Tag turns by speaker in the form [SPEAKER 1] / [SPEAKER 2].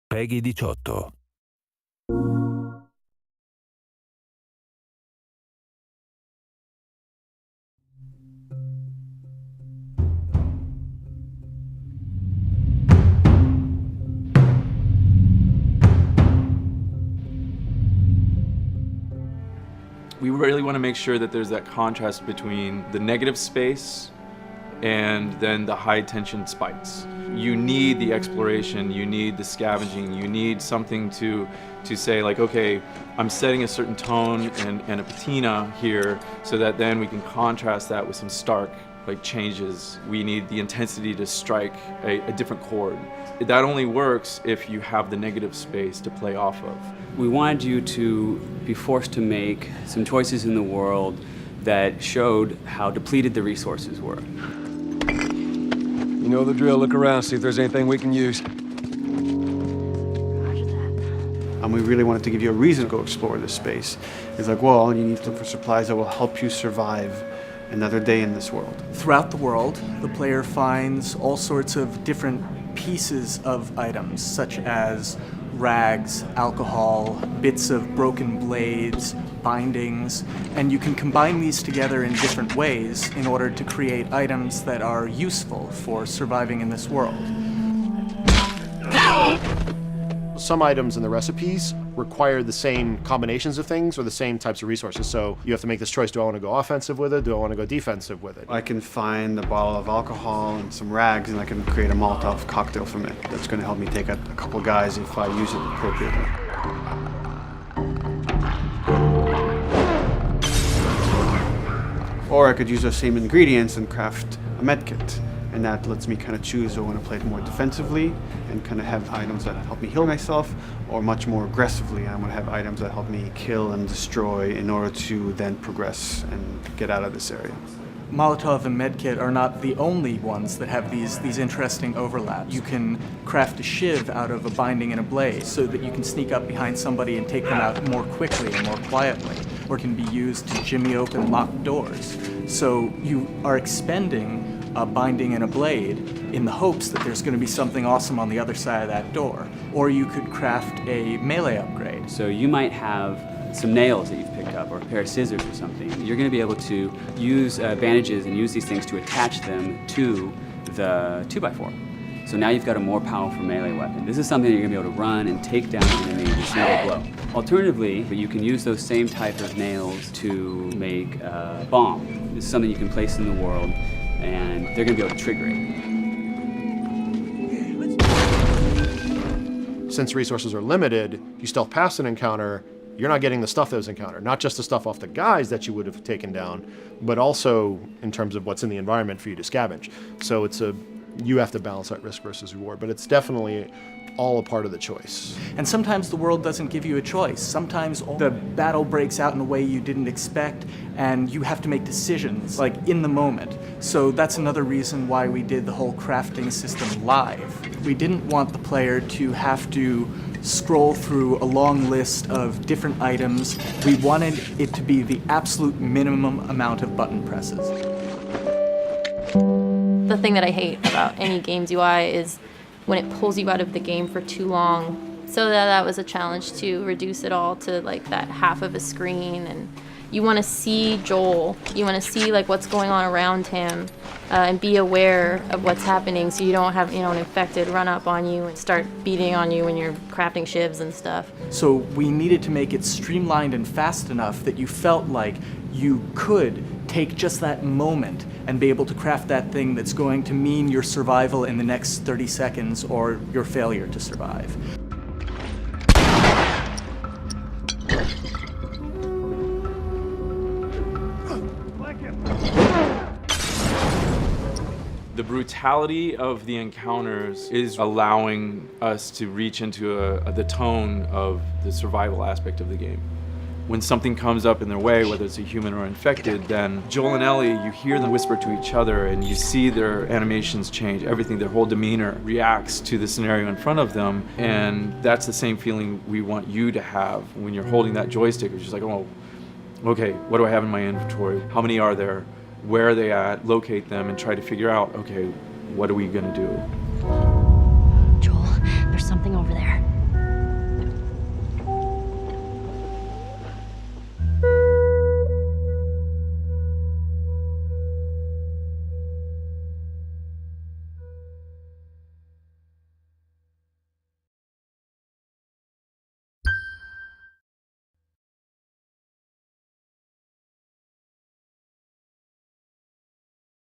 [SPEAKER 1] Peggy 18.
[SPEAKER 2] We really want to make sure that there's that contrast between the negative space and then the high tension spikes. You need the exploration, you need the scavenging, you need something to say like, okay, I'm setting a certain tone and a patina here so that then we can contrast that with some stark like changes. We need the intensity to strike a different chord. That only works if you have the negative space to play off of.
[SPEAKER 3] We wanted you to be forced to make some choices in the world that showed how depleted the resources were.
[SPEAKER 4] You know the drill. Look around, see if there's anything we can use.
[SPEAKER 5] And we really wanted to give you a reason to go explore this space. It's like, well, you need to look for supplies that will help you survive another day in this world.
[SPEAKER 6] Throughout the world, the player finds all sorts of different pieces of items, such as rags, alcohol, bits of broken blades, bindings, and you can combine these together in different ways in order to create items that are useful for surviving in this world.
[SPEAKER 7] Some items in the recipes require the same combinations of things or the same types of resources. So you have to make this choice. Do I want to go offensive with it? Do I want to go defensive with it?
[SPEAKER 5] I can find a bottle of alcohol and some rags and I can create a Molotov cocktail from it. That's going to help me take out a couple guys if I use it appropriately. Or I could use those same ingredients and craft a med kit. And that lets me kind of choose, do I want to play it more defensively and kind of have items that help me heal myself, or much more aggressively, I want to have items that help me kill and destroy in order to then progress and get out of this area.
[SPEAKER 6] Molotov and Medkit are not the only ones that have these interesting overlaps. You can craft a shiv out of a binding and a blade so that you can sneak up behind somebody and take them out more quickly and more quietly, or can be used to jimmy open locked doors. So you are expending a binding and a blade in the hopes that there's going to be something awesome on the other side of that door. Or you could craft a melee upgrade.
[SPEAKER 3] So you might have some nails that you've picked up, or a pair of scissors or something. You're going to be able to use bandages and use these things to attach them to the 2x4. So now you've got a more powerful melee weapon. This is something you're going to be able to run and take down an enemy with a single blow. Alternatively, you can use those same type of nails to make a bomb. This is something you can place in the world, and they're going to be able to trigger it.
[SPEAKER 7] Since resources are limited, you stealth past an encounter, you're not getting the stuff that was encountered. Not just the stuff off the guys that you would have taken down, but also in terms of what's in the environment for you to scavenge. So you have to balance that risk versus reward, but it's definitely all a part of the choice.
[SPEAKER 6] And sometimes the world doesn't give you a choice. Sometimes the battle breaks out in a way you didn't expect, and you have to make decisions, like in the moment. So that's another reason why we did the whole crafting system live. We didn't want the player to have to scroll through a long list of different items. We wanted it to be the absolute minimum amount of button presses.
[SPEAKER 8] The thing that I hate about any game's UI is when it pulls you out of the game for too long. So that was a challenge to reduce it all to like that half of a screen, and you want to see Joel, you want to see like what's going on around him, and be aware of what's happening so you don't have, an infected run up on you and start beating on you when you're crafting shivs and stuff.
[SPEAKER 6] So we needed to make it streamlined and fast enough that you felt like you could take just that moment and be able to craft that thing that's going to mean your survival in the next 30 seconds or your failure to survive.
[SPEAKER 2] The brutality of the encounters is allowing us to reach into the tone of the survival aspect of the game. When something comes up in their way, whether it's a human or infected, then Joel and Ellie, you hear them whisper to each other and you see their animations change, everything, their whole demeanor reacts to the scenario in front of them. And that's the same feeling we want you to have when you're holding that joystick. It's just like, oh, okay, what do I have in my inventory? How many are there? Where are they at? Locate them and try to figure out, okay, what are we gonna do?